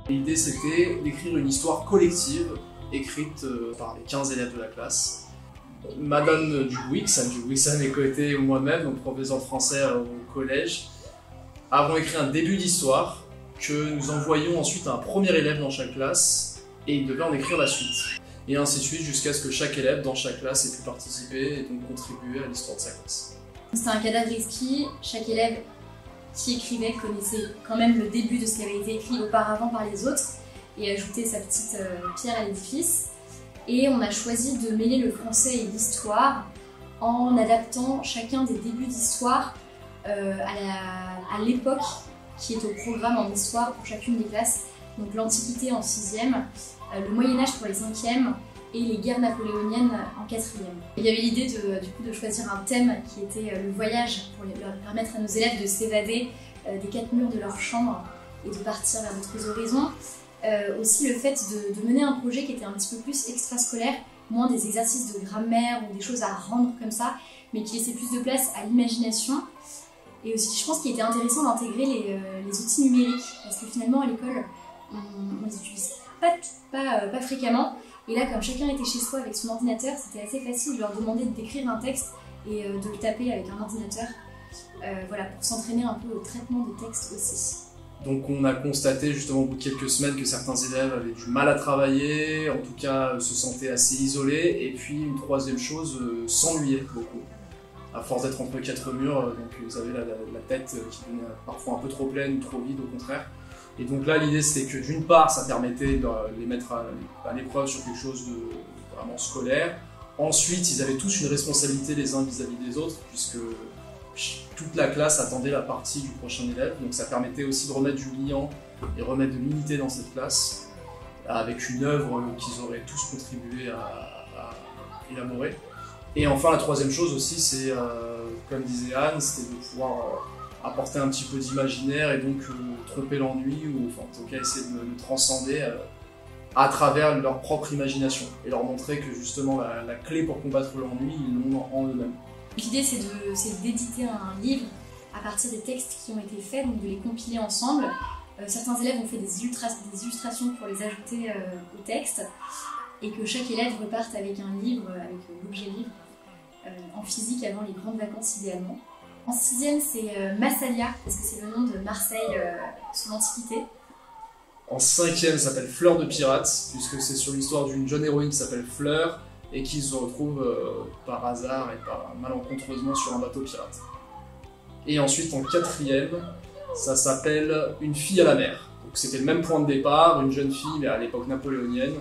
L'idée c'était d'écrire une histoire collective, écrite par les 15 élèves de la classe. Madame Dubouix, Anne Dubouix à mes côtés, ou moi-même, donc professeur de français au collège, avons écrit un début d'histoire que nous envoyions ensuite à un premier élève dans chaque classe et il devait en écrire la suite. Et ainsi de suite jusqu'à ce que chaque élève dans chaque classe ait pu participer et donc contribuer à l'histoire de sa classe. C'était un cadavre exquis, chaque élève qui écrivait connaissait quand même le début de ce qui avait été écrit auparavant par les autres et ajoutait sa petite pierre à l'édifice. Et on a choisi de mêler le français et l'histoire en adaptant chacun des débuts d'histoire à l'époque qui est au programme en histoire pour chacune des classes. Donc l'Antiquité en 6e, le Moyen-Âge pour les 5e et les guerres napoléoniennes en 4e. Il y avait l'idée de choisir un thème qui était le voyage pour leur permettre à nos élèves de s'évader des 4 murs de leur chambre et de partir vers d'autres horizons. Aussi le fait de mener un projet qui était un petit peu plus extrascolaire, moins des exercices de grammaire ou des choses à rendre comme ça, mais qui laissait plus de place à l'imagination. Et aussi je pense qu'il était intéressant d'intégrer les outils numériques, parce que finalement à l'école on les utilise pas fréquemment. Et là, comme chacun était chez soi avec son ordinateur, c'était assez facile de leur demander d'écrire un texte et de le taper avec un ordinateur, voilà, pour s'entraîner un peu au traitement des textes aussi. Donc on a constaté justement au bout de quelques semaines que certains élèves avaient du mal à travailler, en tout cas se sentaient assez isolés, et puis une troisième chose, s'ennuyaient beaucoup. À force d'être entre 4 murs, donc vous savez la tête qui devenait parfois un peu trop pleine ou trop vide au contraire. Et donc là l'idée c'était que d'une part ça permettait de les mettre à l'épreuve sur quelque chose de vraiment scolaire. Ensuite ils avaient tous une responsabilité les uns vis-à-vis des autres puisque toute la classe attendait la partie du prochain élève. Donc ça permettait aussi de remettre du liant et remettre de l'unité dans cette classe avec une œuvre qu'ils auraient tous contribué à élaborer. Et enfin la troisième chose aussi c'est, comme disait Anne, c'était de pouvoir apporter un petit peu d'imaginaire et donc tromper l'ennui ou enfin, en tout cas essayer de le transcender à travers leur propre imagination et leur montrer que justement la clé pour combattre l'ennui, ils l'ont en eux-mêmes. L'idée c'est d'éditer un livre à partir des textes qui ont été faits, donc de les compiler ensemble. Certains élèves ont fait des illustrations pour les ajouter au texte et que chaque élève reparte avec un livre, avec l'objet livre, en physique avant les grandes vacances idéalement. En 6e, c'est Massalia, parce que c'est le nom de Marseille sous l'Antiquité. En 5e, ça s'appelle Fleur de pirate, puisque c'est sur l'histoire d'une jeune héroïne qui s'appelle Fleur, et qui se retrouve par hasard et malencontreusement sur un bateau pirate. Et ensuite, en 4e, ça s'appelle Une fille à la mer. Donc c'était le même point de départ, une jeune fille, mais à l'époque napoléonienne,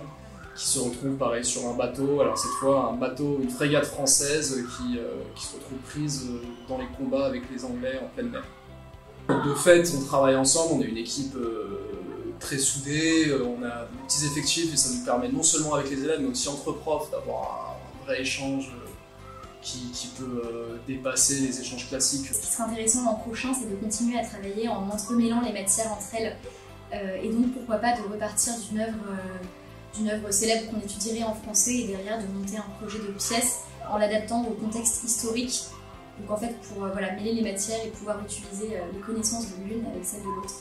qui se retrouve pareil sur un bateau, alors cette fois un bateau, une frégate française qui se retrouve prise dans les combats avec les Anglais en pleine mer. De fait, on travaille ensemble, on est une équipe très soudée, on a des petits effectifs et ça nous permet non seulement avec les élèves mais aussi entre profs d'avoir un vrai échange qui peut dépasser les échanges classiques. Ce qui sera intéressant l'an prochain, c'est de continuer à travailler en entremêlant les matières entre elles et donc pourquoi pas de repartir d'une œuvre célèbre qu'on étudierait en français et derrière de monter un projet de pièce en l'adaptant au contexte historique. Donc en fait pour mêler les matières et pouvoir utiliser les connaissances de l'une avec celles de l'autre.